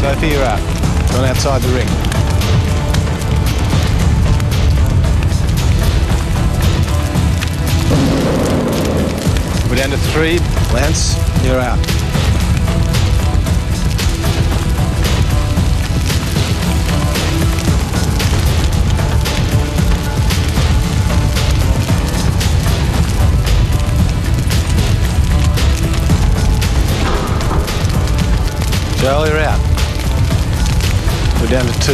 Sophie, you're out. Gone outside the ring. We're down to 3. Lance, you're out. Joel, you're out. We're down to 2.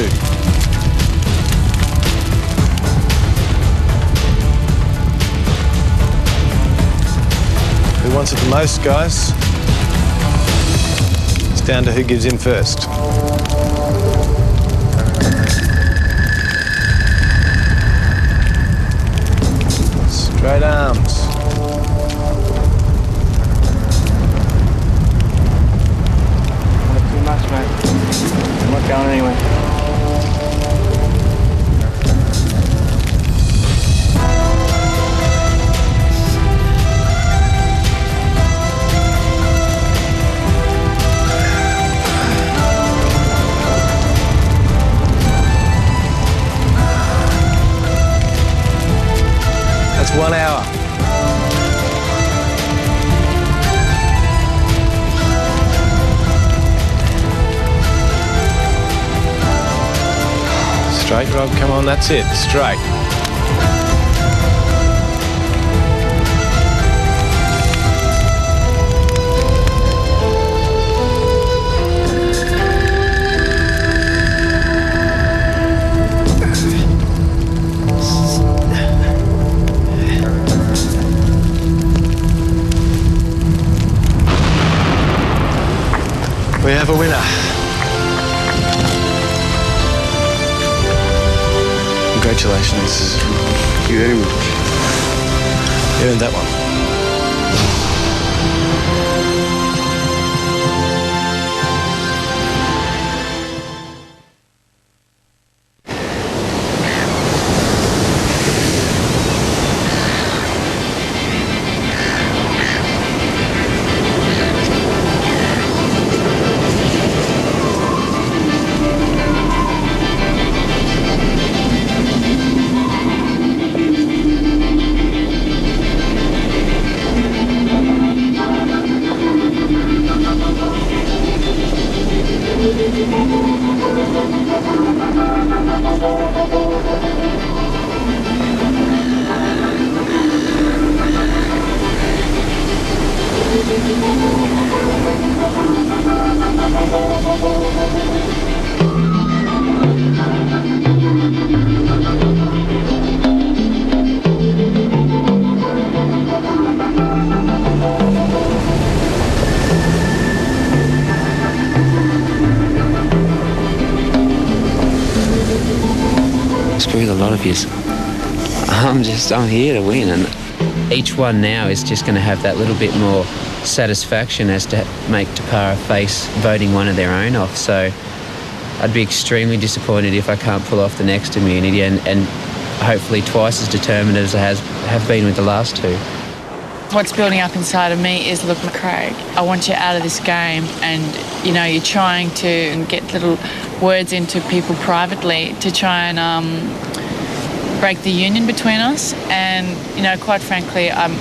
Who wants it the most, guys? It's down to who gives in first. Straight arms. Much, mate. I'm not going anywhere. That's 1 hour. Straight, Rob, come on, that's it, straight. We have a winner. Congratulations. Thank you very much. You earned that one. Screwed a lot of yous. I'm here to win, and each one now is just going to have that little bit more satisfaction as to make Tapara face voting one of their own off. So I'd be extremely disappointed if I can't pull off the next immunity, and hopefully twice as determined as I have been with the last 2. What's building up inside of me is, look, Craig, I want you out of this game, and, you know, you're trying to get little words into people privately to try and break the union between us. And, you know, quite frankly, I'm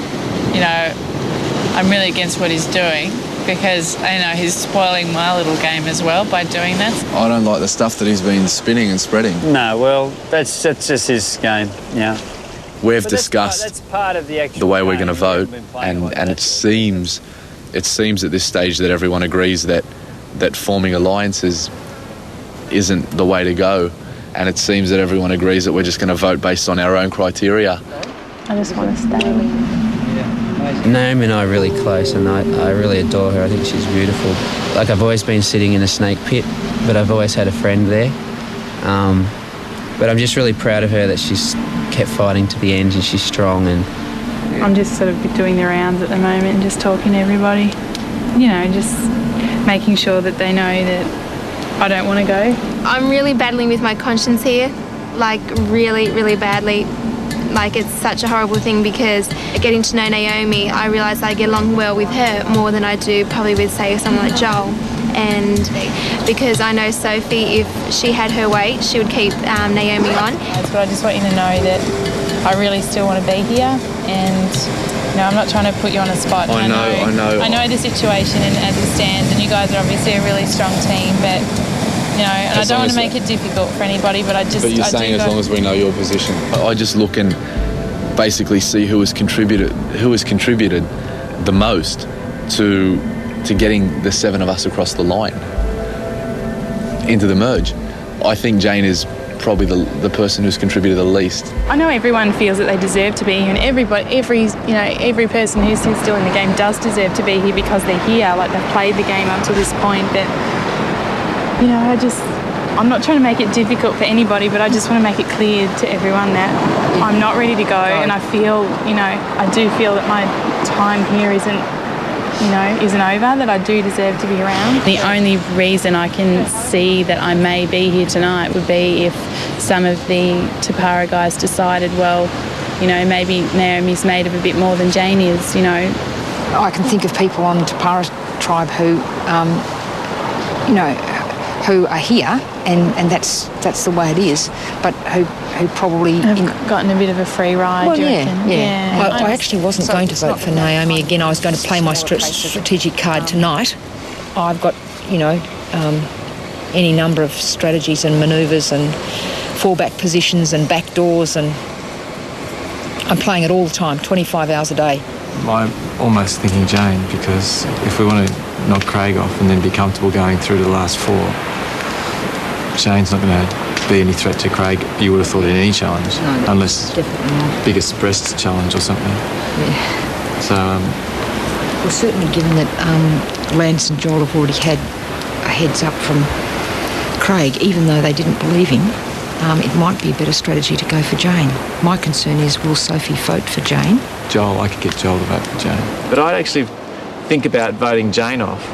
really against what he's doing, because, you know, he's spoiling my little game as well by doing that. I don't like the stuff that he's been spinning and spreading. No, well, that's just his game, yeah. We've discussed the way we're going to vote, and it seems at this stage that everyone agrees that forming alliances isn't the way to go, and it seems that everyone agrees that we're just going to vote based on our own criteria. I just want to stay. Naomi and I are really close, and I really adore her. I think she's beautiful. Like, I've always been sitting in a snake pit, but I've always had a friend there. But I'm just really proud of her that she's kept fighting to the end, and she's strong. And I'm just sort of doing the rounds at the moment and just talking to everybody. You know, just making sure that they know that I don't want to go. I'm really battling with my conscience here, like really, really badly. Like, it's such a horrible thing, because getting to know Naomi, I realise I get along well with her more than I do probably with, say, someone like Joel. and because I know Sophie, if she had her way, she would keep Naomi on. But I just want you to know that I really still want to be here, and I'm not trying to put you on a spot. I know the situation and as it stands, and you guys are obviously a really strong team, but and I don't want to make it difficult for anybody, but But you're saying as long as we know your position. I just look and basically see who has contributed the most to getting the 7 of us across the line into the merge. I think Jane is probably the person who's contributed the least. I know everyone feels that they deserve to be here, and every person who's still in the game does deserve to be here because they're here. Like, they've played the game up to this point. But I'm not trying to make it difficult for anybody, but I just want to make it clear to everyone that I'm not ready to go, and I feel, I do feel that my time here isn't over, that I do deserve to be around. The only reason I can see that I may be here tonight would be if some of the Tapara guys decided, well, maybe Naomi's made of a bit more than Jane is, I can think of people on the Tapara tribe who, who are here, and that's the way it is, but who probably have gotten a bit of a free ride. Well, do you reckon? Yeah. I actually wasn't going to vote for Naomi again. I was going to play my strategic card tonight. I've got any number of strategies and manoeuvres and fallback positions and back doors, and I'm playing it all the time, 25 hours a day. I'm almost thinking Jane, because if we want to knock Craig off and then be comfortable going through to the last 4, Jane's not going to be any threat to Craig, you would have thought, in any challenge, unless biggest breasts challenge or something. Yeah. So, well, certainly given that Lance and Joel have already had a heads up from Craig, even though they didn't believe him, it might be a better strategy to go for Jane. My concern is, will Sophie vote for Jane? Joel, I could get Joel to vote for Jane. But I'd actually think about voting Jane off.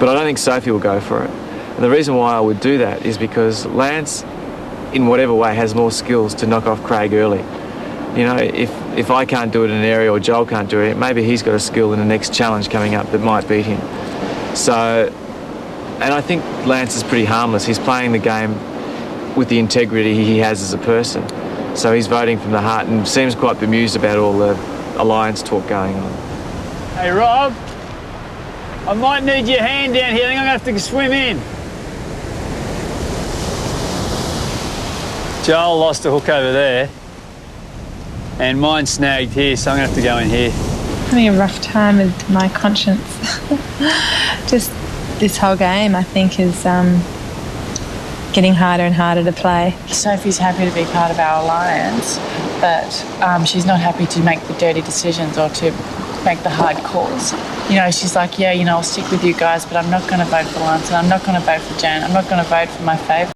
But I don't think Sophie will go for it. And the reason why I would do that is because Lance, in whatever way, has more skills to knock off Craig early. If I can't do it in an area or Joel can't do it, maybe he's got a skill in the next challenge coming up that might beat him. So, and I think Lance is pretty harmless. He's playing the game with the integrity he has as a person. So he's voting from the heart and seems quite bemused about all the alliance talk going on. Hey, Rob, I might need your hand down here. I think I'm going to have to swim in. Joel lost a hook over there, and mine snagged here, so I'm going to have to go in here. Having a rough time with my conscience. Just this whole game, I think, is getting harder and harder to play. Sophie's happy to be part of our alliance, but she's not happy to make the dirty decisions or to make the hard calls. She's like, I'll stick with you guys, but I'm not going to vote for Lance, and I'm not going to vote for Jan. I'm not going to vote for my favourite.